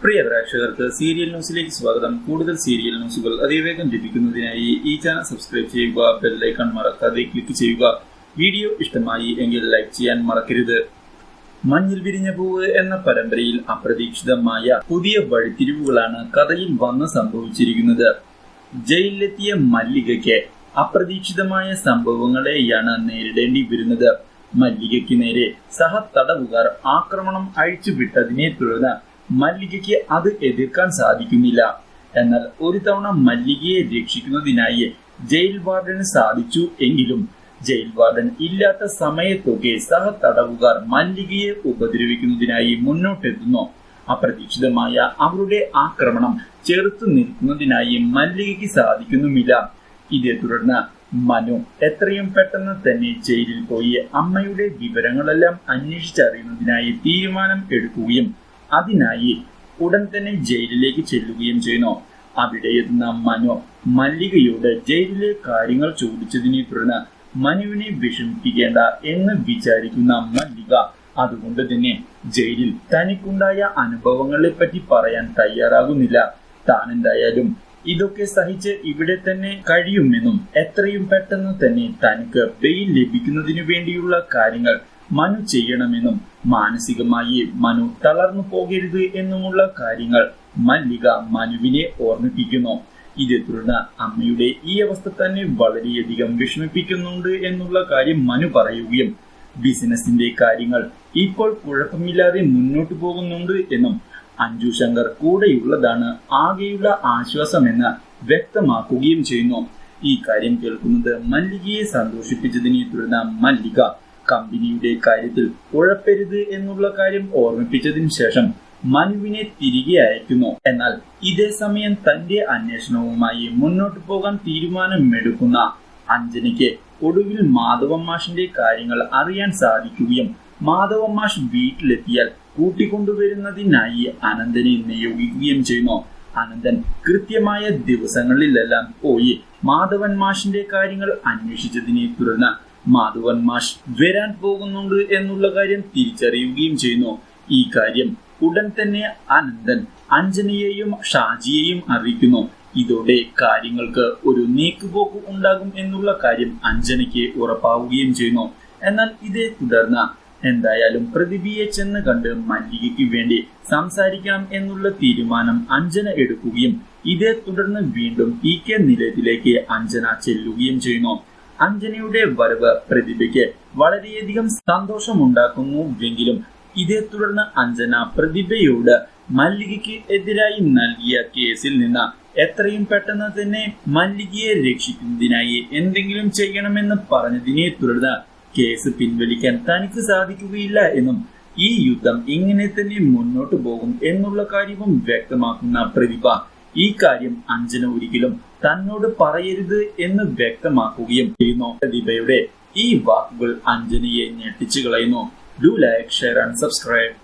പ്രിയ പ്രേക്ഷകർക്ക് സീരിയൽ ന്യൂസിലേക്ക് സ്വാഗതം. കൂടുതൽ സീരിയൽ ന്യൂസുകൾ അതിവേഗം ലഭിക്കുന്നതിനായി ഈ ചാനൽ സബ്സ്ക്രൈബ് ചെയ്യുക, ബെല്ലൈക്കൺ മറക്കാതെ ക്ലിക്ക് ചെയ്യുക. വീഡിയോ ഇഷ്ടമായി എങ്കിൽ ലൈക്ക് ചെയ്യാൻ മറക്കരുത്. മഞ്ഞിൽ വിരിഞ്ഞ പൂവ് എന്ന പരമ്പരയിൽ അപ്രതീക്ഷിതമായ പുതിയ വഴിത്തിരിവുകളാണ് കഥയിൽ വന്ന് സംഭവിച്ചിരിക്കുന്നത്. ജയിലിലെത്തിയ മല്ലികയ്ക്ക് അപ്രതീക്ഷിതമായ സംഭവങ്ങളെയാണ് നേരിടേണ്ടി വരുന്നത്. മല്ലികയ്ക്ക് നേരെ സഹതടവുകാർ ആക്രമണം അഴിച്ചുവിട്ടതിനെ തുടർന്ന് മല്ലികയ്ക്ക് അത് എതിർക്കാൻ സാധിക്കുന്നില്ല. എന്നാൽ ഒരു തവണ മല്ലികയെ രക്ഷിക്കുന്നതിനായി ജയിൽ വാർഡന് സാധിച്ചു എങ്കിലും ജയിൽ വാർഡൻ ഇല്ലാത്ത സമയത്തൊക്കെ സഹതടവുകാർ മല്ലികയെ ഉപദ്രവിക്കുന്നതിനായി മുന്നോട്ടെത്തുന്നു. അപ്രതീക്ഷിതമായ അവരുടെ ആക്രമണം ചെറുത്തു നിൽക്കുന്നതിനായി മല്ലികയ്ക്ക് സാധിക്കുന്നുമില്ല. ഇതേ തുടർന്ന് മനു എത്രയും പെട്ടെന്ന് തന്നെ ജയിലിൽ പോയി അമ്മയുടെ വിവരങ്ങളെല്ലാം അന്വേഷിച്ചറിയുന്നതിനായി തീരുമാനം എടുക്കുകയും അതിനായി ഉടൻ തന്നെ ജയിലിലേക്ക് ചെല്ലുകയും ചെയ്യുന്നു. അവിടെ എത്തുന്ന മനു മല്ലികയോട് ജയിലിലെ കാര്യങ്ങൾ ചോദിച്ചതിനെ തുടർന്ന് മനുവിനെ വിഷമിപ്പിക്കേണ്ട എന്ന് വിചാരിക്കുന്ന മല്ലിക അതുകൊണ്ട് തന്നെ ജയിലിൽ തനിക്കുണ്ടായ അനുഭവങ്ങളെ പറ്റി പറയാൻ തയ്യാറാകുന്നില്ല. താൻ എന്തായാലും ഇതൊക്കെ സഹിച്ച് ഇവിടെ തന്നെ കഴിയുമെന്നും എത്രയും പെട്ടെന്ന് തന്നെ തനിക്ക് ബെയിൽ ലഭിക്കുന്നതിനു വേണ്ടിയുള്ള കാര്യങ്ങൾ മനു ചെയ്യണമെന്നും മാനസികമായി മനു തളർന്നു പോകരുത് എന്നുമുള്ള കാര്യങ്ങൾ മല്ലിക മനുവിനെ ഓർമ്മിപ്പിക്കുന്നു. ഇതേ തുടർന്ന് അമ്മയുടെ ഈ അവസ്ഥ തന്നെ വളരെയധികം വിഷമിപ്പിക്കുന്നുണ്ട് എന്നുള്ള കാര്യം മനു പറയുകയും ബിസിനസിന്റെ കാര്യങ്ങൾ ഇപ്പോൾ കുഴപ്പമില്ലാതെ മുന്നോട്ട് പോകുന്നുണ്ട് എന്നും അഞ്ജു ശങ്കർ കൂടെയുള്ളതാണ് ആകെയുള്ള ആശ്വാസമെന്ന് വ്യക്തമാക്കുകയും ചെയ്യുന്നു. ഈ കാര്യം കേൾക്കുന്നത് മല്ലികയെ സന്തോഷിപ്പിച്ചതിനെ തുടർന്ന് മല്ലിക കമ്പനിയുടെ കാര്യത്തിൽ ഉഴപ്പരുത് എന്നുള്ള കാര്യം ഓർമ്മിപ്പിച്ചതിനു ശേഷം മനുവിനെ തിരികെ അയക്കുന്നു. എന്നാൽ ഇതേ സമയം തന്റെ അന്വേഷണവുമായി മുന്നോട്ട് പോകാൻ തീരുമാനമെടുക്കുന്ന അഞ്ജനയ്ക്ക് ഒടുവിൽ മാധവൻ മാഷിന്റെ കാര്യങ്ങൾ അറിയാൻ സാധിക്കുകയും മാധവൻ മാഷ് വീട്ടിലെത്തിയാൽ കൂട്ടിക്കൊണ്ടുവരുന്നതിനായി അനന്തനെ നിയോഗിക്കുകയും ചെയ്യുന്നു. അനന്തൻ കൃത്യമായ ദിവസങ്ങളിലെല്ലാം പോയി മാധവൻ മാഷിന്റെ കാര്യങ്ങൾ അന്വേഷിച്ചതിനെ തുടർന്ന് മാധവൻ മാഷ് വരാൻ പോകുന്നുണ്ട് എന്നുള്ള കാര്യം തിരിച്ചറിയുകയും ചെയ്യുന്നു. ഈ കാര്യം ഉടൻ തന്നെ അനന്തൻ അഞ്ജനയെയും ഷാജിയെയും അറിയിക്കുന്നു. ഇതോടെ കാര്യങ്ങൾക്ക് ഒരു നീക്കുപോക്ക് ഉണ്ടാകും എന്നുള്ള കാര്യം അഞ്ജനയ്ക്ക് ഉറപ്പാവുകയും ചെയ്യുന്നു. എന്നാൽ ഇതേ തുടർന്ന് എന്തായാലും പ്രതിഭയെ ചെന്ന് കണ്ട് മല്ലികയ്ക്ക് വേണ്ടി സംസാരിക്കാം എന്നുള്ള തീരുമാനം അഞ്ജന എടുക്കുകയും ഇതേ തുടർന്ന് വീണ്ടും PK നിലയത്തിലേക്ക് അഞ്ജന ചെല്ലുകയും ചെയ്യുന്നു. അഞ്ജനയുടെ വരവ് പ്രതിഭയ്ക്ക് വളരെയധികം സന്തോഷമുണ്ടാക്കുന്നുവെങ്കിലും ഇതേ തുടർന്ന് അഞ്ജന പ്രതിഭയോട് മല്ലികയ്ക്ക് എതിരായി നൽകിയ കേസിൽ നിന്ന് എത്രയും പെട്ടെന്ന് തന്നെ മല്ലികയെ രക്ഷിക്കുന്നതിനായി എന്തെങ്കിലും ചെയ്യണമെന്ന് പറഞ്ഞതിനെ തുടർന്ന് കേസ് പിൻവലിക്കാൻ തനിക്ക് സാധിക്കുകയില്ല എന്നും ഈ യുദ്ധം ഇങ്ങനെ തന്നെ മുന്നോട്ട് പോകും എന്നുള്ള കാര്യവും വ്യക്തമാക്കുന്ന പ്രതിഭ ഈ കാര്യം അഞ്ജന ഒരിക്കലും തന്നോട് പറയരുത് എന്ന് വ്യക്തമാക്കുകയും ചെയ്യുന്നു. പ്രതിഭയുടെ ഈ വാക്കുകൾ അഞ്ജനയെ ഞെട്ടിച്ചു കളയുന്നു. Do like, share and subscribe.